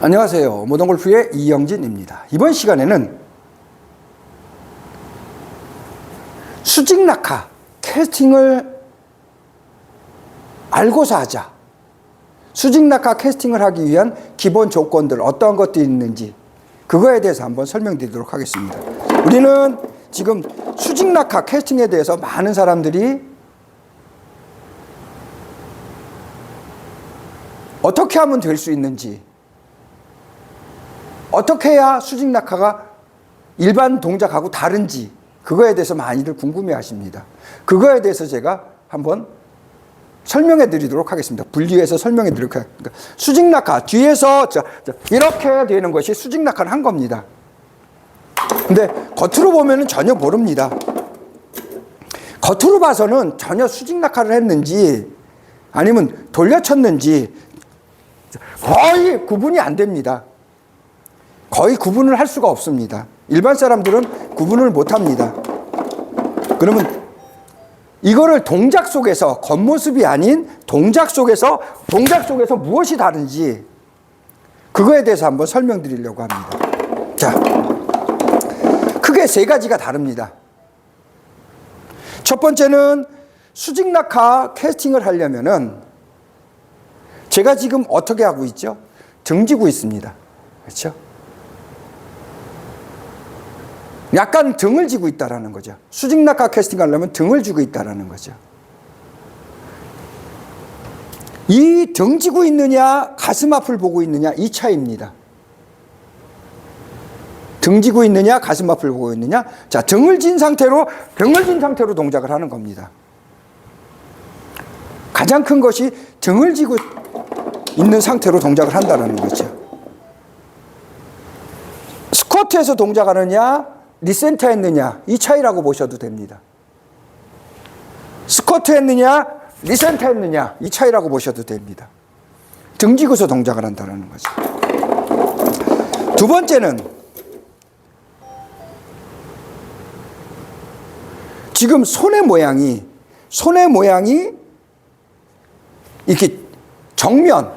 안녕하세요. 모던골프의 이영진입니다. 이번 시간에는 수직 낙하 캐스팅을 알고서 하자. 수직 낙하 캐스팅을 하기 위한 기본 조건들 어떠한 것들이 있는지 그거에 대해서 한번 설명드리도록 하겠습니다. 우리는 지금 수직 낙하 캐스팅에 대해서 많은 사람들이 어떻게 하면 될 수 있는지, 어떻게 해야 수직 낙하가 일반 동작하고 다른지 그거에 대해서 많이들 궁금해 하십니다. 그거에 대해서 제가 한번 설명해 드리도록 하겠습니다. 분리해서 설명해 드리도록 하겠습니다. 수직 낙하, 뒤에서 이렇게 되는 것이 수직 낙하를 한 겁니다. 근데 겉으로 보면은 전혀 모릅니다. 겉으로 봐서는 전혀 수직 낙하를 했는지 아니면 돌려쳤는지 거의 구분이 안 됩니다. 거의 구분을 할 수가 없습니다. 일반 사람들은 구분을 못 합니다. 그러면 이거를 동작 속에서, 겉모습이 아닌 동작 속에서 무엇이 다른지 그거에 대해서 한번 설명드리려고 합니다. 자, 크게 세 가지가 다릅니다. 첫 번째는 수직 낙하 캐스팅을 하려면은 제가 지금 어떻게 하고 있죠? 등지고 있습니다. 그렇죠? 약간 등을 쥐고 있다라는 거죠. 수직 낙하 캐스팅 하려면 등을 쥐고 있다라는 거죠. 이 등 쥐고 있느냐, 가슴 앞을 보고 있느냐, 이 차이입니다. 등 쥐고 있느냐, 가슴 앞을 보고 있느냐. 자, 등을 진 상태로 동작을 하는 겁니다. 가장 큰 것이 등을 쥐고 있는 상태로 동작을 한다는 거죠. 스쿼트에서 동작하느냐, 리센터 했느냐, 이 차이라고 보셔도 됩니다. 스쿼트 했느냐, 리센터 했느냐, 이 차이라고 보셔도 됩니다. 등지고서 동작을 한다는 거죠. 두 번째는 지금 손의 모양이 이렇게 정면,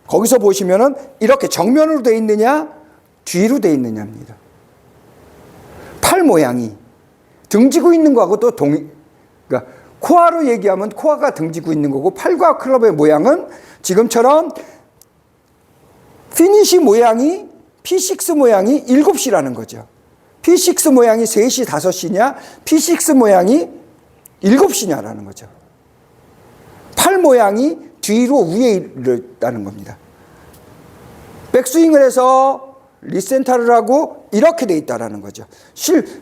거기서 보시면은 이렇게 정면으로 되어 있느냐, 뒤로 되어 있느냐입니다. 팔 모양이 등지고 있는 거하고 또 그러니까 코어로 얘기하면 코어가 등지고 있는 거고, 팔과 클럽의 모양은 지금처럼 피니시 모양이 P6 모양이 7시라는 거죠. P6 모양이 3시, 5시냐, P6 모양이 7시냐라는 거죠. 팔 모양이 뒤로 위에 있다는 겁니다. 백스윙을 해서 리센터를 하고 이렇게 돼 있다라는 거죠.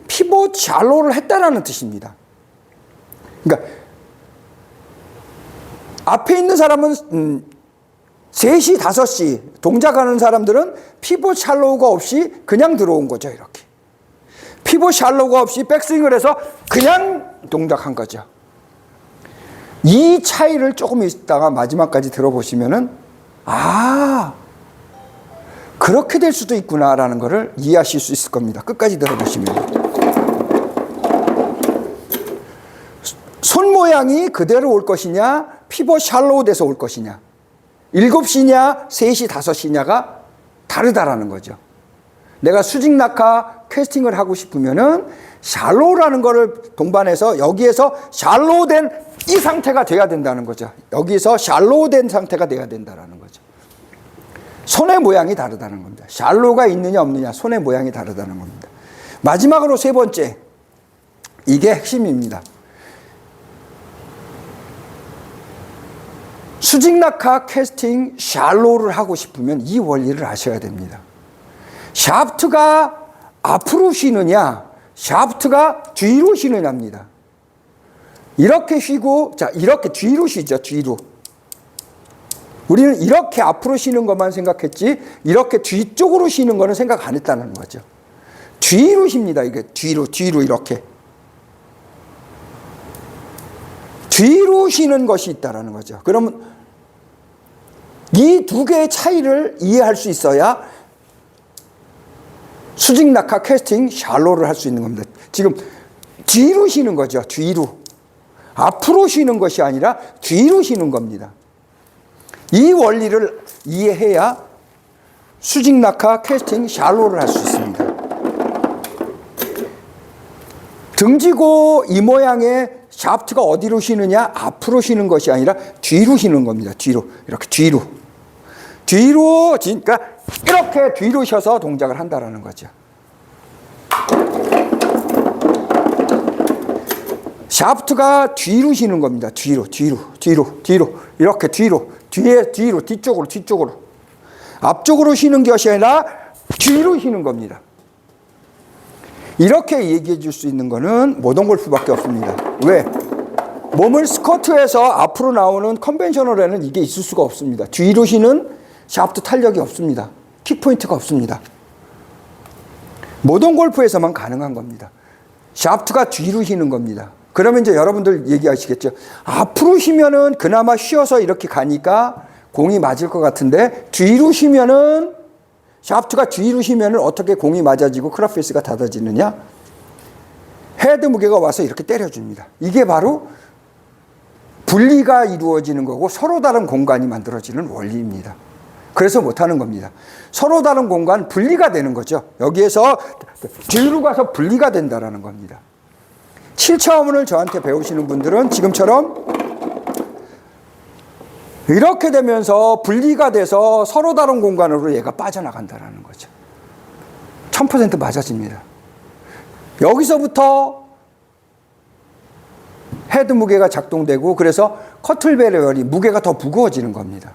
피봇 샬로를 했다라는 뜻입니다. 그러니까 앞에 있는 사람은 3시, 5시 동작하는 사람들은 피봇 샬로가 없이 그냥 들어온 거죠. 이렇게 피봇 샬로가 없이 백스윙을 해서 그냥 동작한 거죠. 이 차이를 조금 있다가 마지막까지 들어보시면은 그렇게 될 수도 있구나라는 것을 이해하실 수 있을 겁니다. 끝까지 들어보시면. 손 모양이 그대로 올 것이냐, 피벗 샬로우 돼서 올 것이냐, 7시냐, 3시, 5시냐가 다르다라는 거죠. 내가 수직 낙하 캐스팅을 하고 싶으면은 샬로우라는 거를 동반해서 여기에서 샬로우 된 이 상태가 돼야 된다는 거죠. 여기서 샬로우 된 상태가 돼야 된다는 거죠. 손의 모양이 다르다는 겁니다. 샬로가 있느냐 없느냐, 손의 모양이 다르다는 겁니다. 마지막으로 세 번째, 이게 핵심입니다. 수직 낙하 캐스팅 샬로를 하고 싶으면 이 원리를 아셔야 됩니다. 샤프트가 앞으로 쉬느냐, 샤프트가 뒤로 쉬느냐입니다. 이렇게 쉬고, 자, 이렇게 뒤로 쉬죠, 뒤로. 우리는 이렇게 앞으로 쉬는 것만 생각했지 이렇게 뒤쪽으로 쉬는 거는 생각 안 했다는 거죠. 뒤로 쉽니다. 이게 뒤로 이렇게 뒤로 쉬는 것이 있다는 거죠. 그러면 이 두 개의 차이를 이해할 수 있어야 수직 낙하 캐스팅 샬로를 할 수 있는 겁니다. 지금 뒤로 쉬는 거죠. 뒤로. 앞으로 쉬는 것이 아니라 뒤로 쉬는 겁니다. 이 원리를 이해해야 수직 낙하, 캐스팅, 샬로우를 할 수 있습니다. 등지고 이 모양의 샤프트가 어디로 휘느냐? 앞으로 휘는 것이 아니라 뒤로 휘는 겁니다. 뒤로. 이렇게 뒤로. 그러니까 이렇게 뒤로 휘어서 동작을 한다라는 거죠. 샤프트가 뒤로 휘는 겁니다. 뒤로. 이렇게 뒤로. 뒤쪽으로. 앞쪽으로 휘는 것이 아니라 뒤로 휘는 겁니다. 이렇게 얘기해 줄 수 있는 거는 모던골프밖에 없습니다. 왜? 몸을 스쿼트해서 앞으로 나오는 컨벤셔널에는 이게 있을 수가 없습니다. 뒤로 휘는 샤프트 탄력이 없습니다. 킥포인트가 없습니다. 모던골프에서만 가능한 겁니다. 샤프트가 뒤로 휘는 겁니다. 그러면 이제 여러분들 얘기하시겠죠. 앞으로 휘면은 그나마 휘어서 이렇게 가니까 공이 맞을 것 같은데 뒤로 휘면은 샤프트가 뒤로 휘면은 어떻게 공이 맞아지고 클럽 페이스가 닫아지느냐? 헤드 무게가 와서 이렇게 때려줍니다. 이게 바로 분리가 이루어지는 거고 서로 다른 공간이 만들어지는 원리입니다. 그래서 못하는 겁니다. 서로 다른 공간 분리가 되는 거죠. 여기에서 뒤로 가서 분리가 된다는 겁니다. 7차원을 저한테 배우시는 분들은 지금처럼 이렇게 되면서 분리가 돼서 서로 다른 공간으로 얘가 빠져나간다는 거죠. 1000% 맞아집니다. 여기서부터 헤드 무게가 작동되고 그래서 커틀벨의 무게가 더 무거워지는 겁니다.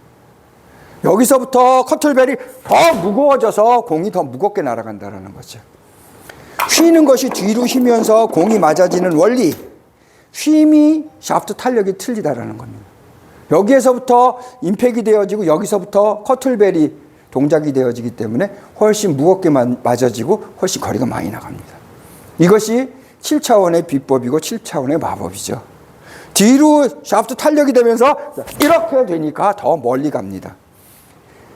여기서부터 커틀벨이 더 무거워져서 공이 더 무겁게 날아간다는 거죠. 휘는 것이 뒤로 휘면서 공이 맞아지는 원리, 휘임이 샤프트 탄력이 틀리다라는 겁니다. 여기에서부터 임팩이 되어지고 여기서부터 커틀벨이 동작이 되어지기 때문에 훨씬 무겁게 맞아지고 훨씬 거리가 많이 나갑니다. 이것이 7차원의 비법이고 7차원의 마법이죠. 뒤로 샤프트 탄력이 되면서 이렇게 되니까 더 멀리 갑니다.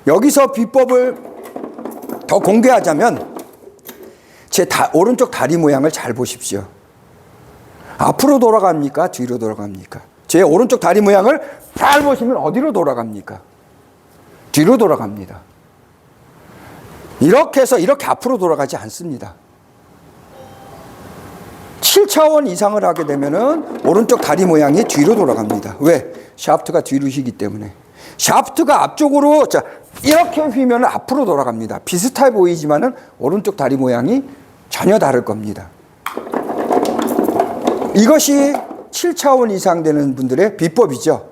여기서 비법을 더 공개하자면 제 오른쪽 다리 모양을 잘 보십시오. 앞으로 돌아갑니까? 뒤로 돌아갑니까? 제 오른쪽 다리 모양을 잘 보시면 어디로 돌아갑니까? 뒤로 돌아갑니다. 이렇게 해서 이렇게 앞으로 돌아가지 않습니다. 7차원 이상을 하게 되면은 오른쪽 다리 모양이 뒤로 돌아갑니다. 왜? 샤프트가 뒤로 휘기 때문에. 샤프트가 앞쪽으로 이렇게 휘면 앞으로 돌아갑니다. 비슷해 보이지만은 오른쪽 다리 모양이 전혀 다를 겁니다. 이것이 7차원 이상 되는 분들의 비법이죠.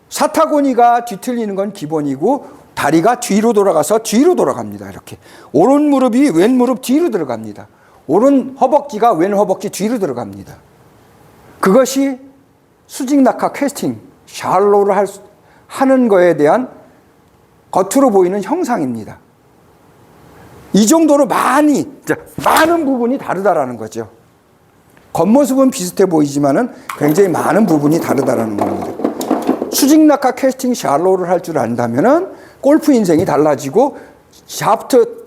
사타구니가 뒤틀리는 건 기본이고 다리가 뒤로 돌아가서 뒤로 돌아갑니다. 이렇게 오른 무릎이 왼 무릎 뒤로 들어갑니다. 오른 허벅지가 왼 허벅지 뒤로 들어갑니다. 그것이 수직 낙하 캐스팅, 샬로우를 하는 거에 대한 겉으로 보이는 형상입니다. 이 정도로 많은 부분이 다르다라는 거죠. 겉모습은 비슷해 보이지만은 굉장히 많은 부분이 다르다라는 겁니다. 수직 낙하 캐스팅 샬로우를 할 줄 안다면은 골프 인생이 달라지고 샤프트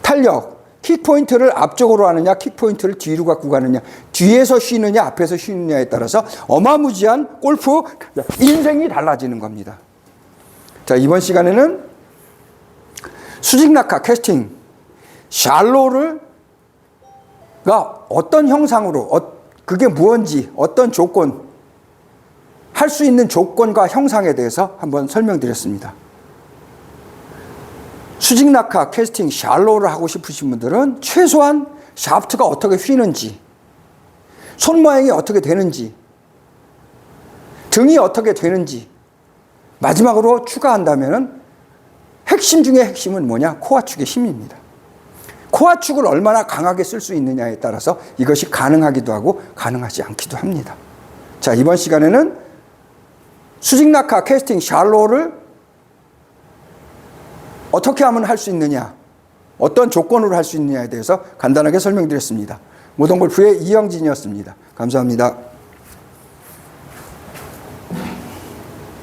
탄력, 킥포인트를 앞쪽으로 하느냐, 킥포인트를 뒤로 갖고 가느냐, 뒤에서 쉬느냐, 앞에서 쉬느냐에 따라서 어마무지한 골프 인생이 달라지는 겁니다. 자, 이번 시간에는 수직 낙하 캐스팅 샬로우가 어떤 형상으로, 그게 무언지, 어떤 조건, 할 수 있는 조건과 형상에 대해서 한번 설명드렸습니다. 수직 낙하 캐스팅 샬로우를 하고 싶으신 분들은 최소한 샤프트가 어떻게 휘는지, 손 모양이 어떻게 되는지, 등이 어떻게 되는지 마지막으로 추가한다면 핵심 중에 핵심은 뭐냐? 코어축의 힘입니다. 코어축을 얼마나 강하게 쓸 수 있느냐에 따라서 이것이 가능하기도 하고 가능하지 않기도 합니다. 자, 이번 시간에는 수직 낙하 캐스팅 샬로우를 어떻게 하면 할 수 있느냐, 어떤 조건으로 할 수 있느냐에 대해서 간단하게 설명드렸습니다. 모던골프의 이영진이었습니다. 감사합니다.